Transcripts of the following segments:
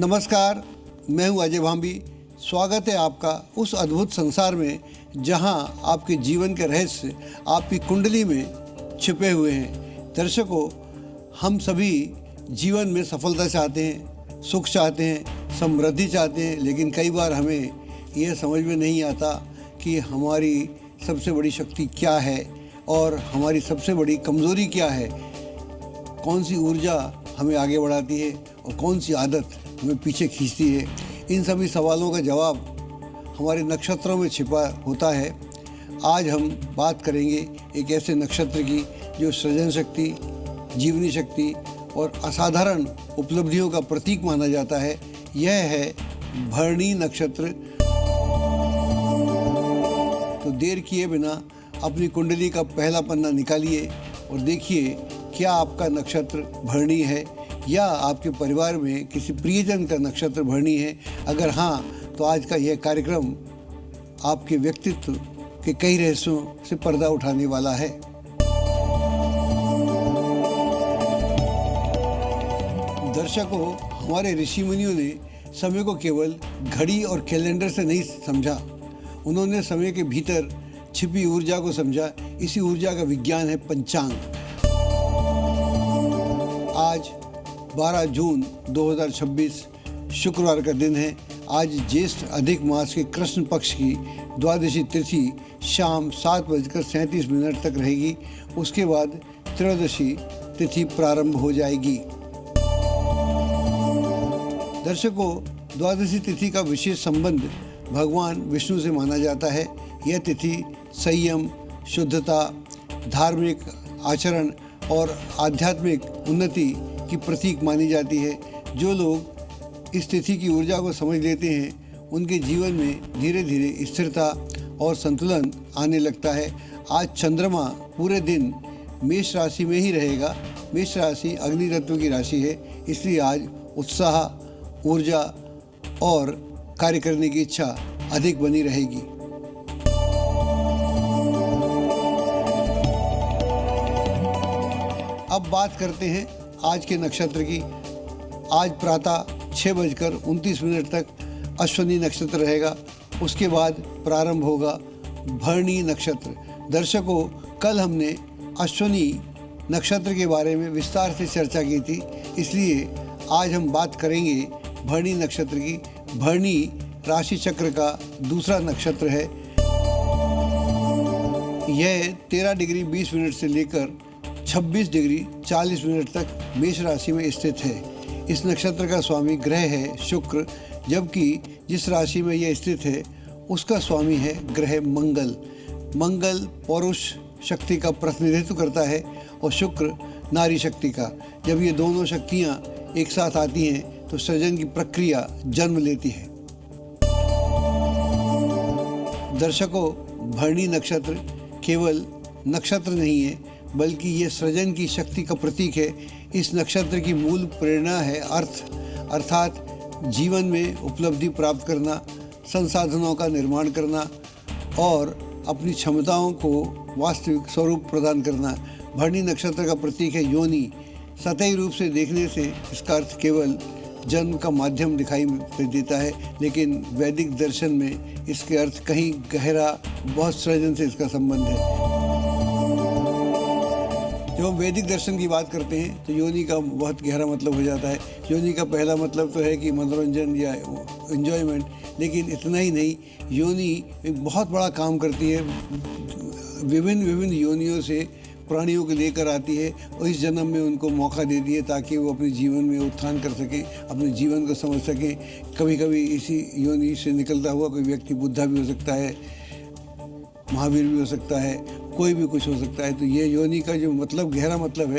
नमस्कार, मैं हूं अजय भांबी। स्वागत है आपका उस अद्भुत संसार में जहां आपके जीवन के रहस्य आपकी कुंडली में छिपे हुए हैं। दर्शकों, हम सभी जीवन में सफलता चाहते हैं, सुख चाहते हैं, समृद्धि चाहते हैं, लेकिन कई बार हमें यह समझ में नहीं आता कि हमारी सबसे बड़ी शक्ति क्या है और हमारी सबसे बड़ी कमज़ोरी क्या है। कौन सी ऊर्जा हमें आगे बढ़ाती है और कौन सी आदत हमें पीछे खींचती है। इन सभी सवालों का जवाब हमारे नक्षत्रों में छिपा होता है। आज हम बात करेंगे एक ऐसे नक्षत्र की जो सृजन शक्ति, जीवनी शक्ति और असाधारण उपलब्धियों का प्रतीक माना जाता है। यह है भरणी नक्षत्र। तो देर किए बिना अपनी कुंडली का पहला पन्ना निकालिए और देखिए क्या आपका नक्षत्र भरणी है या आपके परिवार में किसी प्रियजन का नक्षत्र भरणी है। अगर हाँ, तो आज का यह कार्यक्रम आपके व्यक्तित्व के कई रहस्यों से पर्दा उठाने वाला है। दर्शकों, हमारे ऋषि मुनियों ने समय को केवल घड़ी और कैलेंडर से नहीं समझा, उन्होंने समय के भीतर छिपी ऊर्जा को समझा। इसी ऊर्जा का विज्ञान है पंचांग। आज 12 जून 2026 शुक्रवार का दिन है। आज ज्येष्ठ अधिक मास के कृष्ण पक्ष की द्वादशी तिथि शाम 7:37 तक रहेगी। उसके बाद त्रयोदशी तिथि प्रारंभ हो जाएगी। दर्शकों, द्वादशी तिथि का विशेष संबंध भगवान विष्णु से माना जाता है। यह तिथि संयम, शुद्धता, धार्मिक आचरण और आध्यात्मिक उन्नति की प्रतीक मानी जाती है। जो लोग इस तिथि की ऊर्जा को समझ लेते हैं, उनके जीवन में धीरे धीरे स्थिरता और संतुलन आने लगता है। आज चंद्रमा पूरे दिन मेष राशि में ही रहेगा। मेष राशि अग्नि तत्व की राशि है, इसलिए आज उत्साह, ऊर्जा और कार्य करने की इच्छा अधिक बनी रहेगी। अब बात करते हैं आज के नक्षत्र की। आज प्रातः 6:29 तक अश्विनी नक्षत्र रहेगा। उसके बाद प्रारंभ होगा भरणी नक्षत्र। दर्शकों, कल हमने अश्विनी नक्षत्र के बारे में विस्तार से चर्चा की थी, इसलिए आज हम बात करेंगे भरणी नक्षत्र की। भरणी राशि चक्र का दूसरा नक्षत्र है। यह 13 डिग्री 20 मिनट से लेकर 26 डिग्री 40 मिनट तक मेष राशि में स्थित है। इस नक्षत्र का स्वामी ग्रह है शुक्र, जबकि जिस राशि में यह स्थित है उसका स्वामी है ग्रह मंगल। मंगल पौरुष शक्ति का प्रतिनिधित्व करता है और शुक्र नारी शक्ति का। जब ये दोनों शक्तियाँ एक साथ आती हैं तो सृजन की प्रक्रिया जन्म लेती है। दर्शकों, भरणी नक्षत्र केवल नक्षत्र नहीं है, बल्कि ये सृजन की शक्ति का प्रतीक है। इस नक्षत्र की मूल प्रेरणा है अर्थ, अर्थात जीवन में उपलब्धि प्राप्त करना, संसाधनों का निर्माण करना और अपनी क्षमताओं को वास्तविक स्वरूप प्रदान करना। भरणी नक्षत्र का प्रतीक है योनि। सतही रूप से देखने से इसका अर्थ केवल जन्म का माध्यम दिखाई देता है, लेकिन वैदिक दर्शन में इसके अर्थ कहीं गहरा, बहुत सृजन से इसका संबंध है। जब हम वैदिक दर्शन की बात करते हैं तो योनि का बहुत गहरा मतलब हो जाता है। योनि का पहला मतलब तो है कि मनोरंजन या एंजॉयमेंट, लेकिन इतना ही नहीं, योनि एक बहुत बड़ा काम करती है। विभिन्न योनियों से प्राणियों को लेकर आती है और इस जन्म में उनको मौका देती है ताकि वो अपने जीवन में उत्थान कर सकें, अपने जीवन को समझ सकें। कभी कभी इसी योनि से निकलता हुआ कोई व्यक्ति बुद्धा भी हो सकता है, महावीर भी हो सकता है, कोई भी कुछ हो सकता है। तो ये योनि का जो मतलब गहरा मतलब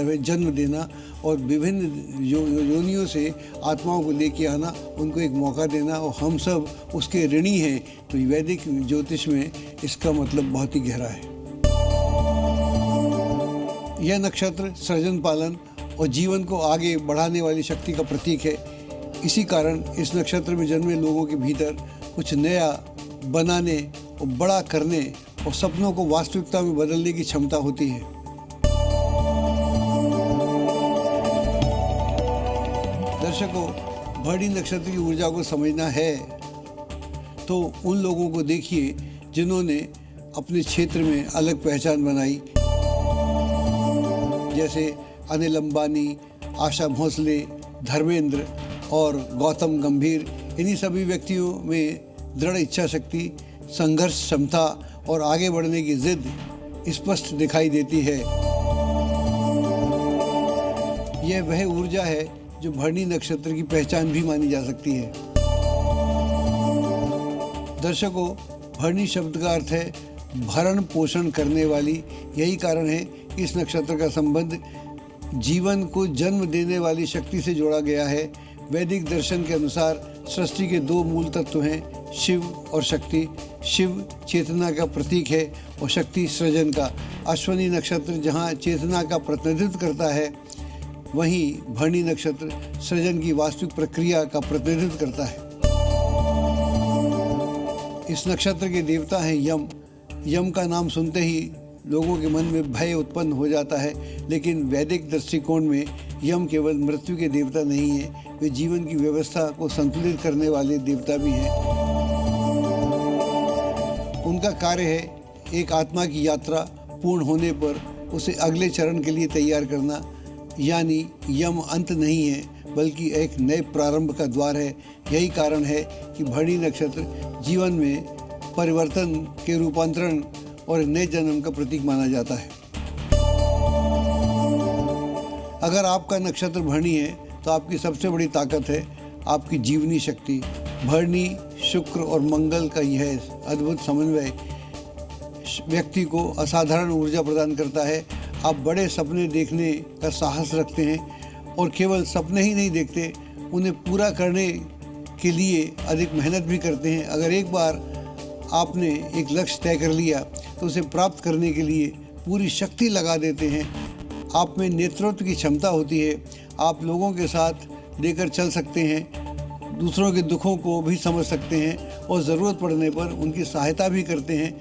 है जन्म देना और विभिन्न योनियों से आत्माओं को लेके आना, उनको एक मौका देना, और हम सब उसके ऋणी हैं। तो वैदिक ज्योतिष में इसका मतलब बहुत ही गहरा है। यह नक्षत्र सृजन, पालन और जीवन को आगे बढ़ाने वाली शक्ति का प्रतीक है। इसी कारण इस नक्षत्र में जन्मे लोगों के भीतर कुछ नया बनाने और बड़ा करने और सपनों को वास्तविकता में बदलने की क्षमता होती है। दर्शकों, भरणी नक्षत्र की ऊर्जा को समझना है तो उन लोगों को देखिए जिन्होंने अपने क्षेत्र में अलग पहचान बनाई, जैसे अनिल अंबानी, आशा भोसले, धर्मेंद्र और गौतम गंभीर। इन्हीं सभी व्यक्तियों में दृढ़ इच्छा शक्ति, संघर्ष क्षमता और आगे बढ़ने की जिद स्पष्ट दिखाई देती है। यह वह ऊर्जा है जो भरणी नक्षत्र की पहचान भी मानी जा सकती है। दर्शकों, भरणी शब्द का अर्थ है भरण पोषण करने वाली। यही कारण है इस नक्षत्र का संबंध जीवन को जन्म देने वाली शक्ति से जोड़ा गया है। वैदिक दर्शन के अनुसार सृष्टि के दो मूल तत्व हैं, शिव और शक्ति। शिव चेतना का प्रतीक है और शक्ति सृजन का। अश्विनी नक्षत्र जहाँ चेतना का प्रतिनिधित्व करता है, वहीं भरणी नक्षत्र सृजन की वास्तविक प्रक्रिया का प्रतिनिधित्व करता है। इस नक्षत्र के देवता हैं यम। यम का नाम सुनते ही लोगों के मन में भय उत्पन्न हो जाता है, लेकिन वैदिक दृष्टिकोण में यम केवल मृत्यु के देवता नहीं है, वे जीवन की व्यवस्था को संतुलित करने वाले देवता भी हैं। उनका कार्य है एक आत्मा की यात्रा पूर्ण होने पर उसे अगले चरण के लिए तैयार करना। यानी यम अंत नहीं है, बल्कि एक नए प्रारंभ का द्वार है। यही कारण है कि भरणी नक्षत्र जीवन में परिवर्तन के रूपांतरण और नए जन्म का प्रतीक माना जाता है। अगर आपका नक्षत्र भरणी है तो आपकी सबसे बड़ी ताकत है आपकी जीवनी शक्ति। भरणी, शुक्र और मंगल का यह अद्भुत समन्वय व्यक्ति को असाधारण ऊर्जा प्रदान करता है। आप बड़े सपने देखने का साहस रखते हैं और केवल सपने ही नहीं देखते, उन्हें पूरा करने के लिए अधिक मेहनत भी करते हैं। अगर एक बार आपने एक लक्ष्य तय कर लिया तो उसे प्राप्त करने के लिए पूरी शक्ति लगा देते हैं। आप में नेतृत्व की क्षमता होती है। आप लोगों के साथ लेकर चल सकते हैं, दूसरों के दुखों को भी समझ सकते हैं और ज़रूरत पड़ने पर उनकी सहायता भी करते हैं।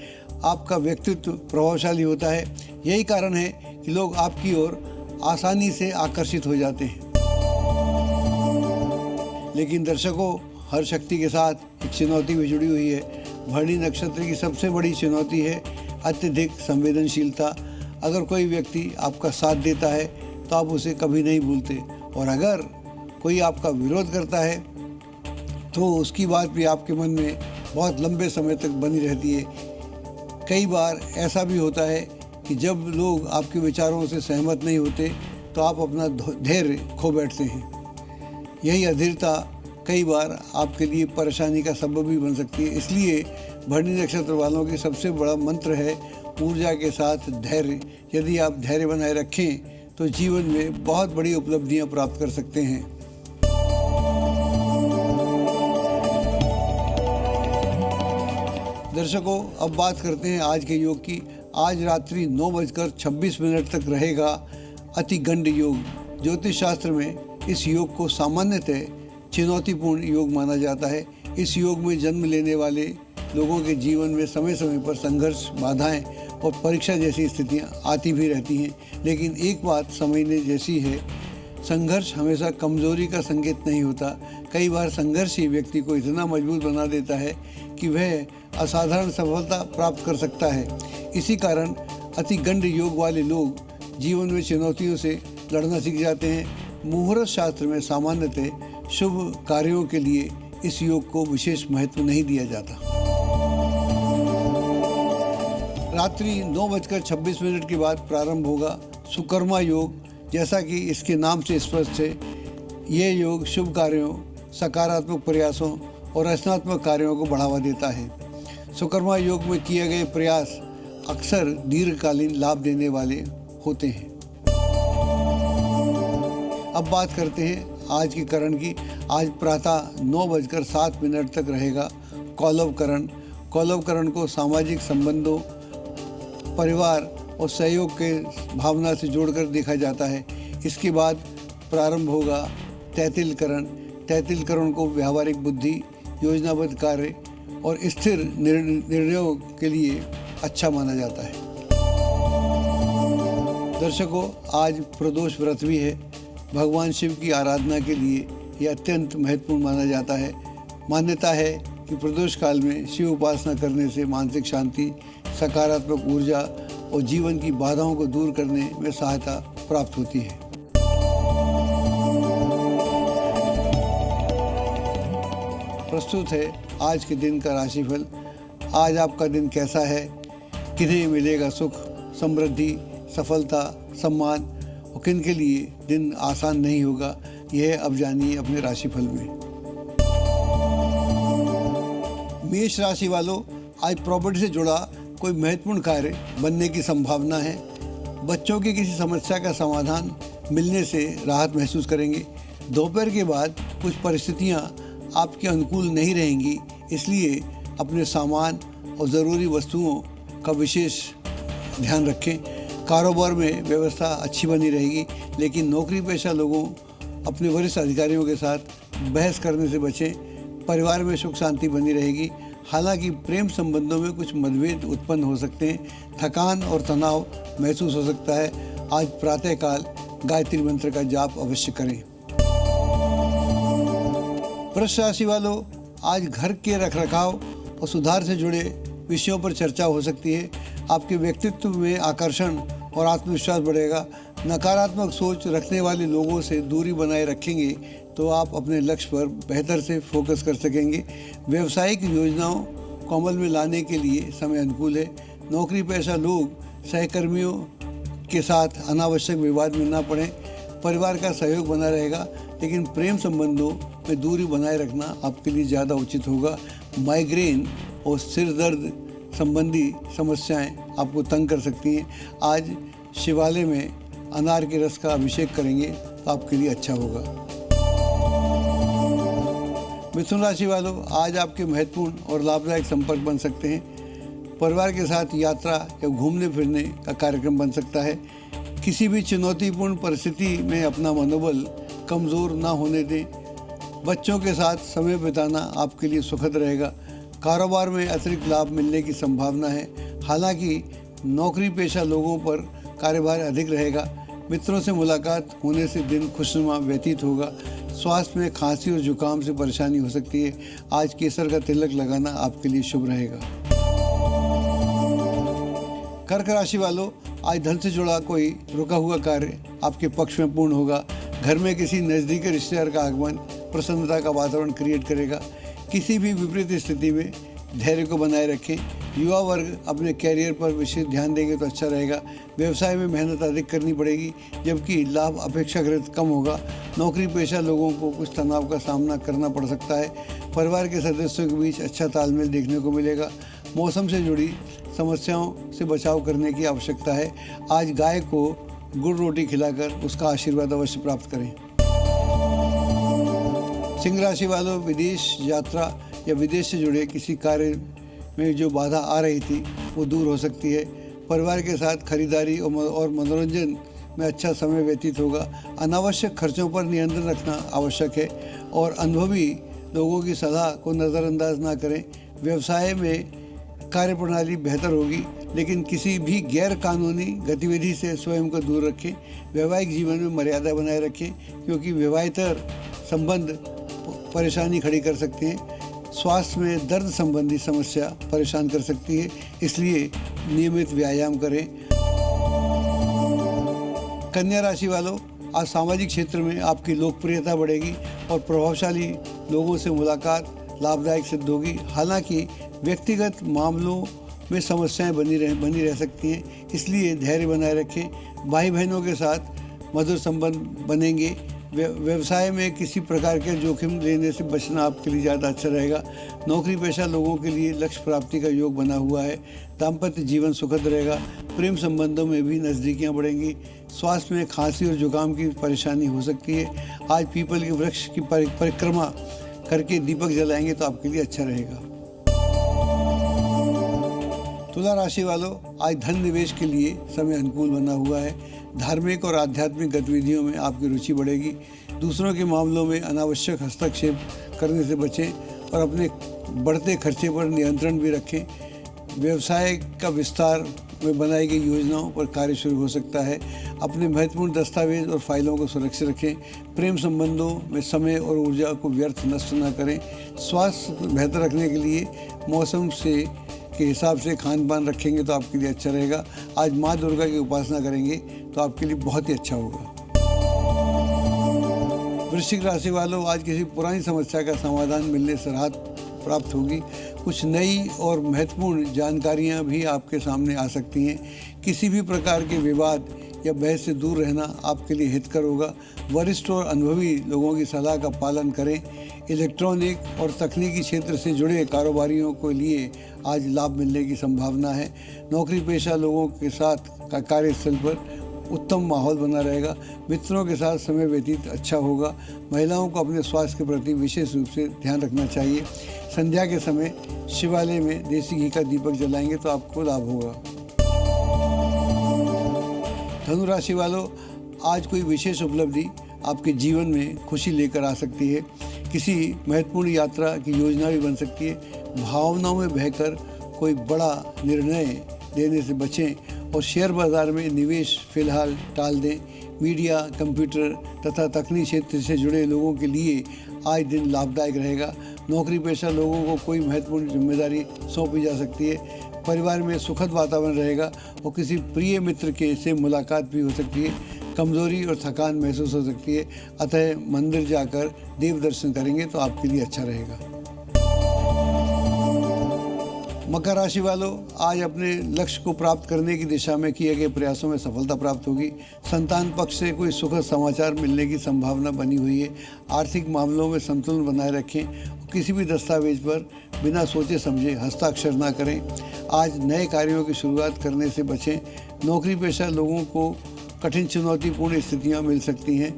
आपका व्यक्तित्व प्रभावशाली होता है। यही कारण है कि लोग आपकी ओर आसानी से आकर्षित हो जाते हैं। लेकिन दर्शकों, हर शक्ति के साथ एक चुनौती भी जुड़ी हुई है। भरणी नक्षत्र की सबसे बड़ी चुनौती है अत्यधिक संवेदनशीलता। अगर कोई व्यक्ति आपका साथ देता है तो आप उसे कभी नहीं भूलते, और अगर कोई आपका विरोध करता है तो उसकी बात भी आपके मन में बहुत लंबे समय तक बनी रहती है। कई बार ऐसा भी होता है कि जब लोग आपके विचारों से सहमत नहीं होते तो आप अपना धैर्य खो बैठते हैं। यही अधीरता कई बार आपके लिए परेशानी का सबब भी बन सकती है। इसलिए भरणी नक्षत्र वालों की सबसे बड़ा मंत्र है ऊर्जा के साथ धैर्य। यदि आप धैर्य बनाए रखें तो जीवन में बहुत बड़ी उपलब्धियां प्राप्त कर सकते हैं। दर्शकों, अब बात करते हैं आज के योग की। आज रात्रि 9:26 तक रहेगा अतिगंड योग। ज्योतिष शास्त्र में इस योग को सामान्यतः चुनौतीपूर्ण योग माना जाता है। इस योग में जन्म लेने वाले लोगों के जीवन में समय समय पर संघर्ष, बाधाएं और परीक्षा जैसी स्थितियां आती भी रहती हैं। लेकिन एक बात समझने जैसी है, संघर्ष हमेशा कमजोरी का संकेत नहीं होता। कई बार संघर्ष ही व्यक्ति को इतना मजबूत बना देता है कि वह असाधारण सफलता प्राप्त कर सकता है। इसी कारण अतिगंड योग वाले लोग जीवन में चुनौतियों से लड़ना सीख जाते हैं। मुहूर्त शास्त्र में सामान्यतः शुभ कार्यों के लिए इस योग को विशेष महत्व नहीं दिया जाता। रात्रि 9:26 के बाद प्रारंभ होगा सुकर्मा योग। जैसा कि इसके नाम से स्पष्ट है, ये योग शुभ कार्यों, सकारात्मक प्रयासों और रचनात्मक कार्यों को बढ़ावा देता है। सुकर्मा योग में किए गए प्रयास अक्सर दीर्घकालीन लाभ देने वाले होते हैं। अब बात करते हैं आज की करण की। आज प्रातः 9:07 तक रहेगा कौलव करण। कौलव करण को सामाजिक संबंधों, परिवार और सहयोग के भावना से जोड़कर देखा जाता है। इसके बाद प्रारंभ होगा तैतिल करण। तैतिल करण को व्यावहारिक बुद्धि, योजनाबद्ध कार्य और स्थिर निर्णयों के लिए अच्छा माना जाता है। दर्शकों, आज प्रदोष व्रत भी है। भगवान शिव की आराधना के लिए यह अत्यंत महत्वपूर्ण माना जाता है। मान्यता है कि प्रदोष काल में शिव उपासना करने से मानसिक शांति, सकारात्मक ऊर्जा और जीवन की बाधाओं को दूर करने में सहायता प्राप्त होती है। प्रस्तुत है आज के दिन का राशिफल। आज आपका दिन कैसा है? किन्हें मिलेगा सुख, समृद्धि, सफलता, सम्मान और किन के लिए दिन आसान नहीं होगा, यह अब जानिए अपने राशिफल में। मेष राशि वालों, आज प्रॉपर्टी से जुड़ा कोई महत्वपूर्ण कार्य बनने की संभावना है। बच्चों की किसी समस्या का समाधान मिलने से राहत महसूस करेंगे। दोपहर के बाद कुछ परिस्थितियां आपके अनुकूल नहीं रहेंगी, इसलिए अपने सामान और ज़रूरी वस्तुओं का विशेष ध्यान रखें। कारोबार में व्यवस्था अच्छी बनी रहेगी, लेकिन नौकरी पेशा लोगों अपने वरिष्ठ अधिकारियों के साथ बहस करने से बचें। परिवार में सुख शांति बनी रहेगी। हालांकि प्रेम संबंधों में कुछ मतभेद उत्पन्न हो सकते हैं। थकान और तनाव महसूस हो सकता है। आज प्रातःकाल गायत्री मंत्र का जाप अवश्य करें। वृष राशि वालों, आज घर के रखरखाव और सुधार से जुड़े विषयों पर चर्चा हो सकती है। आपके व्यक्तित्व में आकर्षण और आत्मविश्वास बढ़ेगा। नकारात्मक सोच रखने वाले लोगों से दूरी बनाए रखेंगे तो आप अपने लक्ष्य पर बेहतर से फोकस कर सकेंगे। व्यावसायिक योजनाओं को अमल में लाने के लिए समय अनुकूल है। नौकरी पेशा लोग सहकर्मियों के साथ अनावश्यक विवाद में न पड़ें। परिवार का सहयोग बना रहेगा, लेकिन प्रेम संबंधों में दूरी बनाए रखना आपके लिए ज़्यादा उचित होगा। माइग्रेन और सिर दर्द संबंधी समस्याएं आपको तंग कर सकती हैं। आज शिवालय में अनार के रस का अभिषेक करेंगे तो आपके लिए अच्छा होगा। मिथुन राशि वालों, आज आपके महत्वपूर्ण और लाभदायक संपर्क बन सकते हैं। परिवार के साथ यात्रा या घूमने फिरने का कार्यक्रम बन सकता है। किसी भी चुनौतीपूर्ण परिस्थिति में अपना मनोबल कमज़ोर ना होने दें। बच्चों के साथ समय बिताना आपके लिए सुखद रहेगा। कारोबार में अतिरिक्त लाभ मिलने की संभावना है। हालांकि नौकरी पेशा लोगों पर कार्यभार अधिक रहेगा। मित्रों से मुलाकात होने से दिन खुशनुमा व्यतीत होगा। स्वास्थ्य में खांसी और जुकाम से परेशानी हो सकती है। आज केसर का तिलक लगाना आपके लिए शुभ रहेगा। कर्क राशि वालों, आज धन से जुड़ा कोई रुका हुआ कार्य आपके पक्ष में पूर्ण होगा। घर में किसी नज़दीकी रिश्तेदार का आगमन प्रसन्नता का वातावरण क्रिएट करेगा। किसी भी विपरीत स्थिति में धैर्य को बनाए रखें। युवा वर्ग अपने कैरियर पर विशेष ध्यान देंगे तो अच्छा रहेगा। व्यवसाय में मेहनत अधिक करनी पड़ेगी, जबकि लाभ अपेक्षाकृत कम होगा। नौकरी पेशा लोगों को कुछ तनाव का सामना करना पड़ सकता है। परिवार के सदस्यों के बीच अच्छा तालमेल देखने को मिलेगा। मौसम से जुड़ी समस्याओं से बचाव करने की आवश्यकता है। आज गाय को गुड़ रोटी खिलाकर उसका आशीर्वाद अवश्य प्राप्त करें। सिंह राशि वालों, विदेश यात्रा या विदेश से जुड़े किसी कार्य में जो बाधा आ रही थी वो दूर हो सकती है। परिवार के साथ खरीदारी और मनोरंजन में अच्छा समय व्यतीत होगा। अनावश्यक खर्चों पर नियंत्रण रखना आवश्यक है और अनुभवी लोगों की सलाह को नज़रअंदाज ना करें। व्यवसाय में कार्यप्रणाली बेहतर होगी, लेकिन किसी भी गैर कानूनी गतिविधि से स्वयं को दूर रखें। वैवाहिक जीवन में मर्यादा बनाए रखें, क्योंकि विवाहेतर संबंध परेशानी खड़ी कर सकते हैं। स्वास्थ्य में दर्द संबंधी समस्या परेशान कर सकती है, इसलिए नियमित व्यायाम करें। कन्या राशि वालों, आज सामाजिक क्षेत्र में आपकी लोकप्रियता बढ़ेगी और प्रभावशाली लोगों से मुलाकात लाभदायक सिद्ध होगी। हालांकि व्यक्तिगत मामलों में समस्याएं बनी रह सकती हैं, इसलिए धैर्य बनाए रखें। भाई बहनों के साथ मधुर संबंध बनेंगे। व्यवसाय में किसी प्रकार के जोखिम लेने से बचना आपके लिए ज़्यादा अच्छा रहेगा। नौकरी पेशा लोगों के लिए लक्ष्य प्राप्ति का योग बना हुआ है। दाम्पत्य जीवन सुखद रहेगा। प्रेम संबंधों में भी नज़दीकियाँ बढ़ेंगी। स्वास्थ्य में खांसी और जुकाम की परेशानी हो सकती है। आज पीपल के वृक्ष की परिक्रमा करके दीपक जलाएंगे तो आपके लिए अच्छा रहेगा। तुला राशि वालों, आज धन निवेश के लिए समय अनुकूल बना हुआ है। धार्मिक और आध्यात्मिक गतिविधियों में आपकी रुचि बढ़ेगी। दूसरों के मामलों में अनावश्यक हस्तक्षेप करने से बचें और अपने बढ़ते खर्चे पर नियंत्रण भी रखें। व्यवसाय का विस्तार में बनाई गई योजनाओं पर कार्य शुरू हो सकता है। अपने महत्वपूर्ण दस्तावेज और फाइलों को सुरक्षित रखें। प्रेम संबंधों में समय और ऊर्जा को व्यर्थ नष्ट न करें। स्वास्थ्य बेहतर रखने के लिए मौसम के हिसाब से खान पान रखेंगे तो आपके लिए अच्छा रहेगा। आज माँ दुर्गा की उपासना करेंगे तो आपके लिए बहुत ही अच्छा होगा। वृश्चिक राशि वालों, आज किसी पुरानी समस्या का समाधान मिलने से राहत प्राप्त होगी। कुछ नई और महत्वपूर्ण जानकारियां भी आपके सामने आ सकती हैं। किसी भी प्रकार के विवाद या बहस से दूर रहना आपके लिए हितकर होगा। वरिष्ठ और अनुभवी लोगों की सलाह का पालन करें। इलेक्ट्रॉनिक और तकनीकी क्षेत्र से जुड़े कारोबारियों के लिए आज लाभ मिलने की संभावना है। नौकरी पेशा लोगों के साथ कार्यस्थल पर उत्तम माहौल बना रहेगा। मित्रों के साथ समय व्यतीत अच्छा होगा। महिलाओं को अपने स्वास्थ्य के प्रति विशेष रूप से ध्यान रखना चाहिए। संध्या के समय शिवालय में देसी घी का दीपक जलाएंगे तो आपको लाभ होगा। धनु राशि वालों, आज कोई विशेष उपलब्धि आपके जीवन में खुशी लेकर आ सकती है। किसी महत्वपूर्ण यात्रा की योजना भी बन सकती है। भावनाओं में बहकर कोई बड़ा निर्णय लेने से बचें और शेयर बाजार में निवेश फिलहाल टाल दें। मीडिया, कंप्यूटर तथा तकनीकी क्षेत्र से जुड़े लोगों के लिए आज दिन लाभदायक रहेगा। नौकरी पेशा लोगों को कोई महत्वपूर्ण जिम्मेदारी सौंपी जा सकती है। परिवार में सुखद वातावरण रहेगा और किसी प्रिय मित्र के से मुलाकात भी हो सकती है। कमजोरी और थकान महसूस हो सकती है, अतः मंदिर जाकर देव दर्शन करेंगे तो आपके लिए अच्छा रहेगा। मकर राशि वालों, आज अपने लक्ष्य को प्राप्त करने की दिशा में किए गए प्रयासों में सफलता प्राप्त होगी। संतान पक्ष से कोई सुखद समाचार मिलने की संभावना बनी हुई है। आर्थिक मामलों में संतुलन बनाए रखें। किसी भी दस्तावेज पर बिना सोचे समझे हस्ताक्षर ना करें। आज नए कार्यों की शुरुआत करने से बचें। नौकरी पेशा लोगों को कठिन चुनौतीपूर्ण स्थितियां मिल सकती हैं।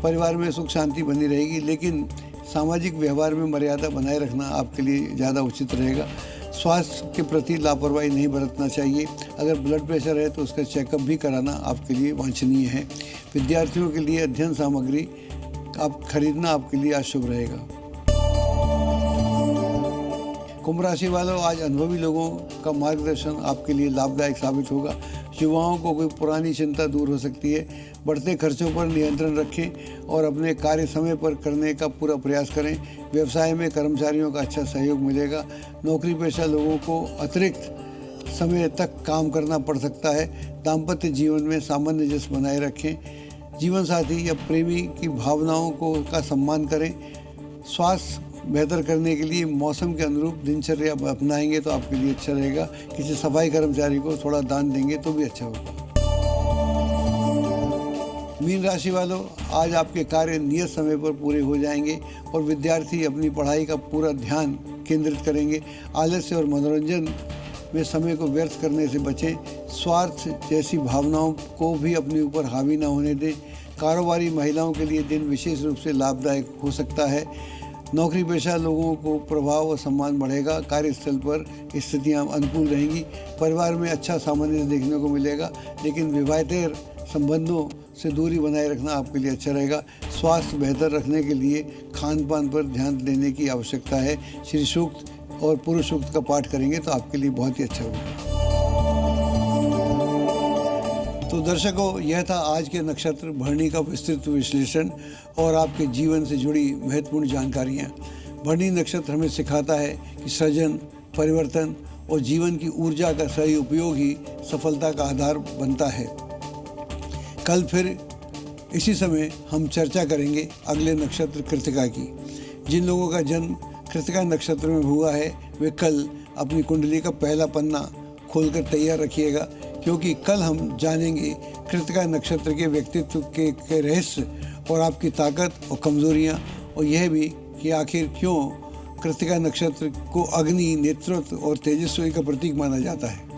परिवार में सुख शांति बनी रहेगी, लेकिन सामाजिक व्यवहार में मर्यादा बनाए रखना आपके लिए ज़्यादा उचित रहेगा। स्वास्थ्य के प्रति लापरवाही नहीं बरतना चाहिए। अगर ब्लड प्रेशर है तो उसका चेकअप भी कराना आपके लिए वांछनीय है। विद्यार्थियों के लिए अध्ययन सामग्री खरीदना आपके लिए आज शुभ रहेगा। कुंभ राशि वालों, आज अनुभवी लोगों का मार्गदर्शन आपके लिए लाभदायक साबित होगा। युवाओं को कोई पुरानी चिंता दूर हो सकती है। बढ़ते खर्चों पर नियंत्रण रखें और अपने कार्य समय पर करने का पूरा प्रयास करें। व्यवसाय में कर्मचारियों का अच्छा सहयोग मिलेगा। नौकरी पेशा लोगों को अतिरिक्त समय तक काम करना पड़ सकता है। दाम्पत्य जीवन में सामंजस्य बनाए रखें। जीवन साथी या प्रेमी की भावनाओं का सम्मान करें। स्वास्थ्य बेहतर करने के लिए मौसम के अनुरूप दिनचर्या अपनाएंगे तो आपके लिए अच्छा रहेगा। किसी सफाई कर्मचारी को थोड़ा दान देंगे तो भी अच्छा होगा। मीन राशि वालों, आज आपके कार्य नियत समय पर पूरे हो जाएंगे और विद्यार्थी अपनी पढ़ाई का पूरा ध्यान केंद्रित करेंगे। आलस्य और मनोरंजन में समय को व्यर्थ करने से बचें। स्वार्थ जैसी भावनाओं को भी अपने ऊपर हावी न होने दें। कारोबारी महिलाओं के लिए दिन विशेष रूप से लाभदायक हो सकता है। नौकरी पेशा लोगों को प्रभाव और सम्मान बढ़ेगा। कार्यस्थल पर स्थितियां अनुकूल रहेंगी। परिवार में अच्छा सामंजस्य देखने को मिलेगा, लेकिन विवाहेतर संबंधों से दूरी बनाए रखना आपके लिए अच्छा रहेगा। स्वास्थ्य बेहतर रखने के लिए खान पान पर ध्यान देने की आवश्यकता है। श्री सूक्त और पुरुष सूक्त का पाठ करेंगे तो आपके लिए बहुत ही अच्छा होगा। तो दर्शकों, यह था आज के नक्षत्र भरणी का विस्तृत विश्लेषण और आपके जीवन से जुड़ी महत्वपूर्ण जानकारियाँ। भरणी नक्षत्र हमें सिखाता है कि सृजन, परिवर्तन और जीवन की ऊर्जा का सही उपयोग ही सफलता का आधार बनता है। कल फिर इसी समय हम चर्चा करेंगे अगले नक्षत्र कृत्तिका की। जिन लोगों का जन्म कृत्तिका नक्षत्र में हुआ है वे कल अपनी कुंडली का पहला पन्ना खोलकर तैयार रखिएगा, क्योंकि कल हम जानेंगे कृत्तिका नक्षत्र के व्यक्तित्व के रहस्य और आपकी ताकत और कमजोरियां, और यह भी कि आखिर क्यों कृत्तिका नक्षत्र को अग्नि, नेतृत्व और तेजस्वी का प्रतीक माना जाता है।